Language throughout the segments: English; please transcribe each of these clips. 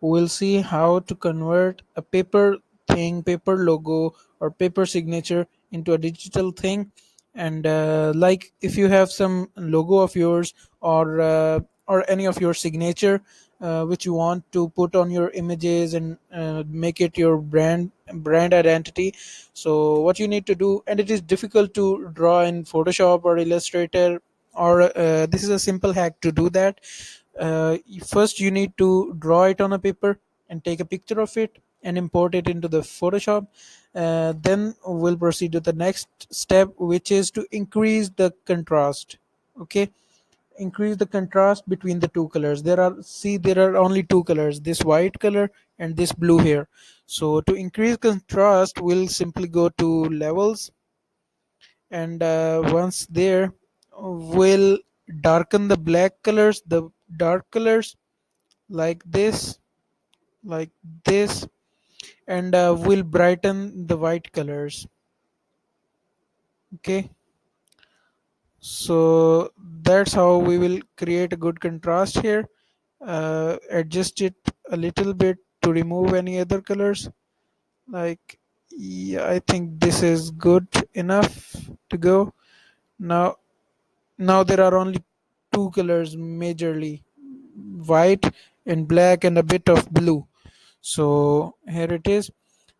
we'll see how to convert a paper thing, paper logo, or paper signature into a digital thing. And like if you have some logo of yours, or any of your signature which you want to put on your images and make it your brand identity. So what you need to do, and it is difficult to draw in Photoshop or Illustrator, or this is a simple hack to do that. First you need to draw it on a paper and take a picture of it and import it into the Photoshop. Then we'll proceed to the next step, which is to increase the contrast. Okay, increase the contrast between the two colors. There are only two colors, this white color and this blue here. So to increase contrast, we'll simply go to levels, and once there, we'll darken the black colors, the dark colors, like like this, and we'll brighten the white colors. Okay, so that's how we will create a good contrast here. Adjust it a little bit to remove any other colors. Like, yeah, I think this is good enough to go. Now now there are only two colors majorly, white and black and a bit of blue. So here it is.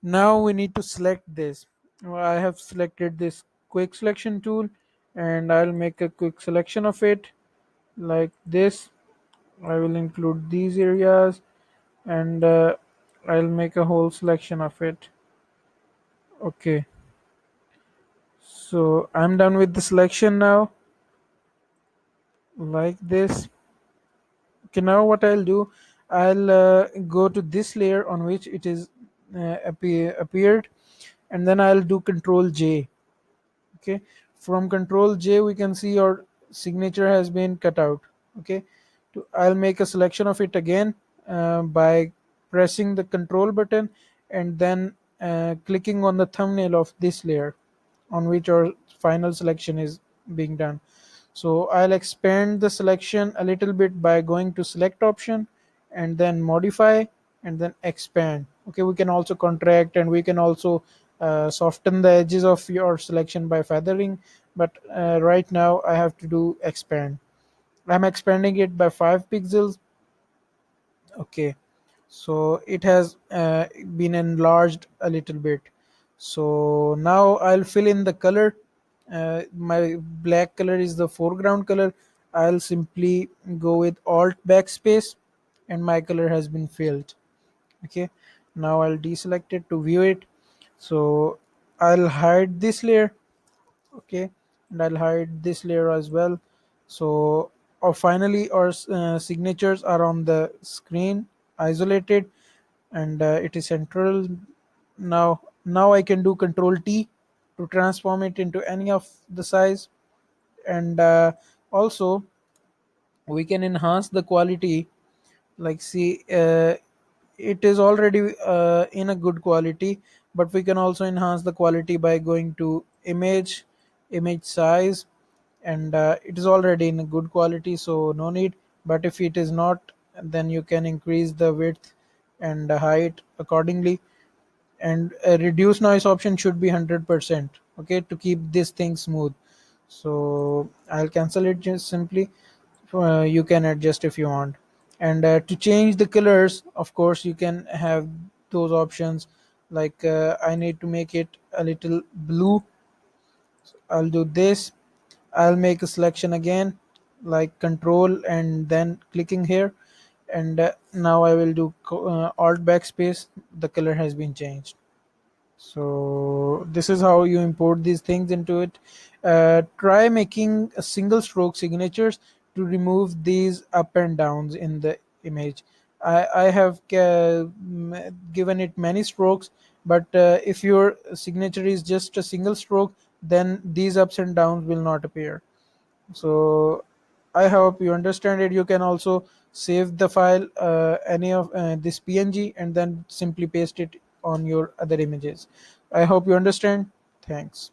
Now we need to select this. Well, I have selected this quick selection tool, and I'll make a quick selection of it like this. I will include these areas, and I'll make a whole selection of it. Okay, so I'm done with the selection now, like this. Okay, now what I'll do, I'll go to this layer on which it is appeared, and then I'll do Control J. Okay, from Control J we can see our signature has been cut out. Okay, I'll make a selection of it again by pressing the Control button, and then clicking on the thumbnail of this layer on which our final selection is being done. So I'll expand the selection a little bit by going to Select option, and then Modify, and then Expand. Okay, we can also contract, and we can also soften the edges of your selection by feathering, but right now I have to do Expand. I'm expanding it by 5 pixels. Okay, so it has been enlarged a little bit. So now I'll fill in the color. My black color is the foreground color. I'll simply go with Alt backspace, and my color has been filled. Okay, now I'll deselect it to view it. So I'll hide this layer. Okay, and I'll hide this layer as well. So finally our signatures are on the screen, isolated, and it is central. Now I can do Control T to transform it into any of the size, and also we can enhance the quality. Like, see, it is already in a good quality, but we can also enhance the quality by going to image size, and it is already in a good quality, so no need. But if it is not, then you can increase the width and height accordingly. And a reduce noise option should be 100%. Okay, to keep this thing smooth. So I'll cancel it just simply. You can adjust if you want. And to change the colors, of course you can have those options. Like, I need to make it a little blue. I'll do this. I'll make a selection again, like Control and then clicking here, and now I will do Alt backspace. The color has been changed. So this is how you import these things into it. Try making a single stroke signatures to remove these up and downs in the image. I have given it many strokes, but if your signature is just a single stroke, then these ups and downs will not appear. So I hope you understand it. You can also save the file, any of this PNG, and then simply paste it on your other images. I hope you understand. Thanks.